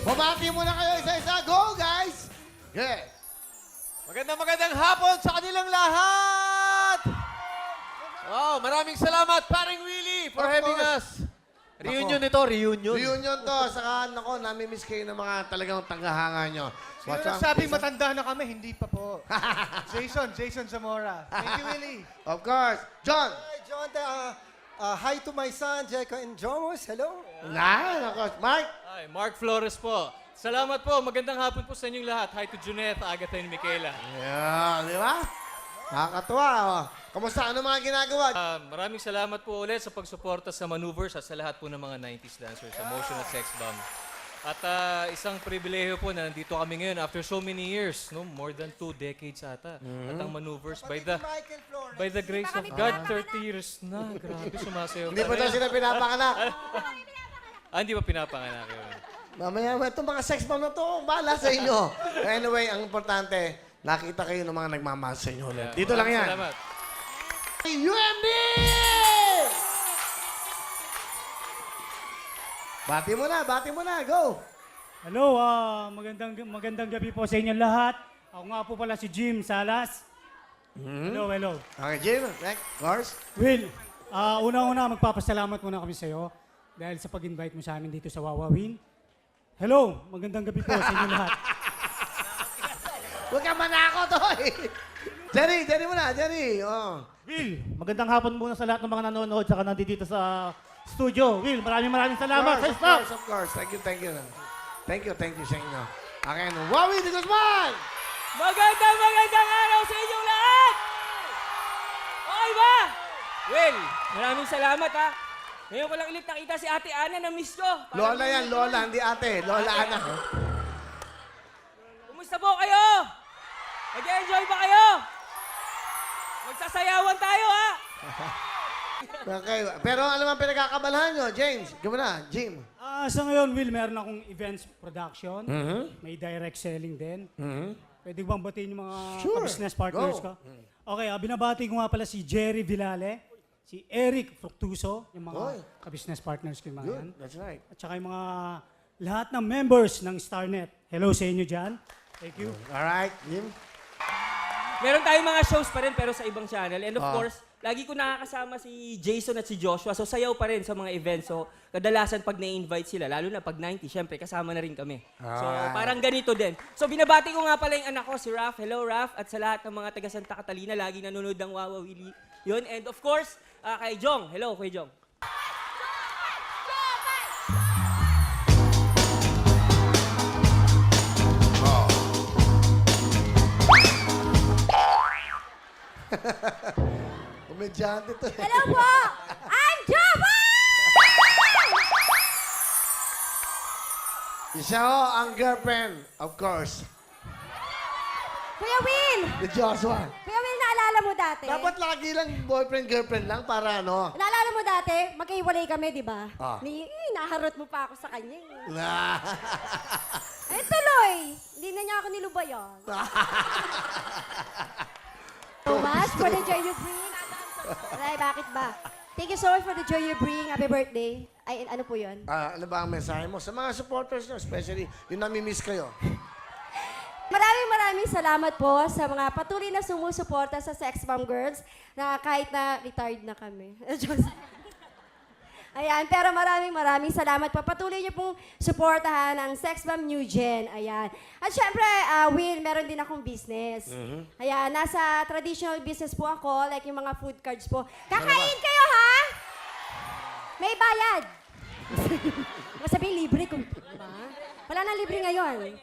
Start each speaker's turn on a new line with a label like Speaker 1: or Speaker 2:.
Speaker 1: Bumati muna kayo isa-isa. Go, guys! Yeah.
Speaker 2: Magandang hapon sa kanilang lahat! Wow, maraming salamat, paring Willie, for
Speaker 1: Of
Speaker 2: having
Speaker 1: course.
Speaker 2: us. Reunion ito, reunion.
Speaker 1: Reunion to. Saka, nako, nami-miss kayo ng mga talagang tagahanga nyo.
Speaker 3: Sino nagsabing matanda na kami? Hindi pa po. Jason Zamora. Thank you, Willie.
Speaker 1: Of course. John!
Speaker 4: Hi, John. Hi to my son, Jacob and Jomos. Hello.
Speaker 1: Nako. Mark!
Speaker 5: Hi, Mark Flores po. Salamat po. Magandang hapon po sa inyong lahat. Hi to Juneth, Agatha, and Michaela.
Speaker 1: Yeah, di ba? Nakakatuwa. Oh. Kamusta? Ano mga ginagawa?
Speaker 5: Maraming salamat po ulit sa pagsuporta sa maneuvers at sa lahat po ng mga 90s dancers sa Motion at Sex Bomb. At isang pribileho po na nandito kami ngayon after so many years, no? More than 2 decades ata. At ang maneuvers by the grace of God, 30 years na. Grabe, sumasayaw.
Speaker 1: Hindi pa daw sila pinapanganak.
Speaker 5: Hindi pa pinapanganak yun.
Speaker 1: Mamaya, itong mga sex bomb na to, bahala sa inyo. Anyway, ang importante, nakita kayo ng mga nagmamahal sa inyo ulit. Dito lang yan.
Speaker 5: Salamat.
Speaker 1: UMD! Bati mo na, go!
Speaker 6: Hello, magandang gabi po sa inyong lahat. Ako nga po pala si Jim Salas. Hello.
Speaker 1: Okay, Jim, next, course.
Speaker 6: Will, unang-una magpapasalamat muna kami sa iyo dahil sa pag-invite mo sa amin dito sa Wawawin. Hello, magandang gabi po sa inyong lahat.
Speaker 1: Huwag ka manako, Toy! Jerry muna, Jerry. Oh.
Speaker 7: Will, magandang hapon muna sa lahat ng mga nanonood saka nandito sa studio. Will, maraming salamat sa staff.
Speaker 1: Of course. Thank you. Thank you sa inyo. Okay, Wawi de Guzman!
Speaker 8: Magandang araw sa inyong lahat! Okay ba? Well, maraming salamat ha. Ngayon ko lang ulit nakita si Ate Ana na miss ko.
Speaker 1: Lola yan, Lola, hindi ate. Lola Ana.
Speaker 8: Kumusta po kayo? Nag-enjoy ba kayo? Magsasayawan tayo ha?
Speaker 1: Okay, pero ano man pinagkakabalahan nyo? James, gumana, Jim.
Speaker 6: Sa ngayon, Will, meron akong events production. May direct selling din. Pwede bang batiin yung mga
Speaker 1: Sure.
Speaker 6: business partners
Speaker 1: Go.
Speaker 6: ko? Okay, binabati ko nga pala si Jerry Villale, si Eric Fructuso, yung mga
Speaker 1: Oy.
Speaker 6: business partners ko yung mga yan.
Speaker 1: Good, that's right.
Speaker 6: At saka yung mga lahat ng members ng StarNet. Hello sa inyo dyan. Thank you.
Speaker 1: Alright, Jim.
Speaker 8: Meron tayong mga shows pa rin pero sa ibang channel. And of
Speaker 1: Ah.
Speaker 8: course, lagi ko nakakasama si Jason at si Joshua. So sayaw pa rin sa mga events. So kadalasan pag na-invite sila, lalo na pag 90, syempre kasama na rin kami. So
Speaker 1: Alright.
Speaker 8: parang ganito din. So binabati ko nga pala yung anak ko, si Raf. Hello Raf. At sa lahat ng mga taga Santa Catalina, lagi nanonood ng Wawa Willie. Yun. And of course, kay Jong. Hello, kay Jong.
Speaker 1: Komedyante to.
Speaker 9: Hello po! I'm Java!
Speaker 1: Isa ho, ang girlfriend, of course,
Speaker 9: Kuya Will!
Speaker 1: ni Joshua.
Speaker 9: Kuya Will, naalala mo dati?
Speaker 1: Dapat lagi lang boyfriend-girlfriend lang para ano.
Speaker 9: Naalala mo dati, magkahiwalay kami, di ba?
Speaker 1: Ah.
Speaker 9: Naharot mo pa ako sa kanya.
Speaker 1: Na.
Speaker 9: Ay, tuloy! Hindi na niya ako nilubayan. So much for the joy you bring. Aray, bakit ba? Thank you so much for the joy you bring. Happy birthday. Ay, ano po yun?
Speaker 1: Ano ba ang mensahe mo sa mga supporters nyo, especially yung nami-miss kayo?
Speaker 9: Maraming salamat po sa mga patuloy na sumusuporta sa Sex Bomb Girls na kahit na retired na kami. Ayan, pero maraming salamat po. Patuloy niyo pong suportahan ang Sex Bomb New Gen. Ayan. At syempre, Will, meron din akong business. Ayan, nasa traditional business po ako, like yung mga food cards po. Kakain kayo, ha? May bayad. Masabihin libre kung... Diba? Wala nang libre ngayon.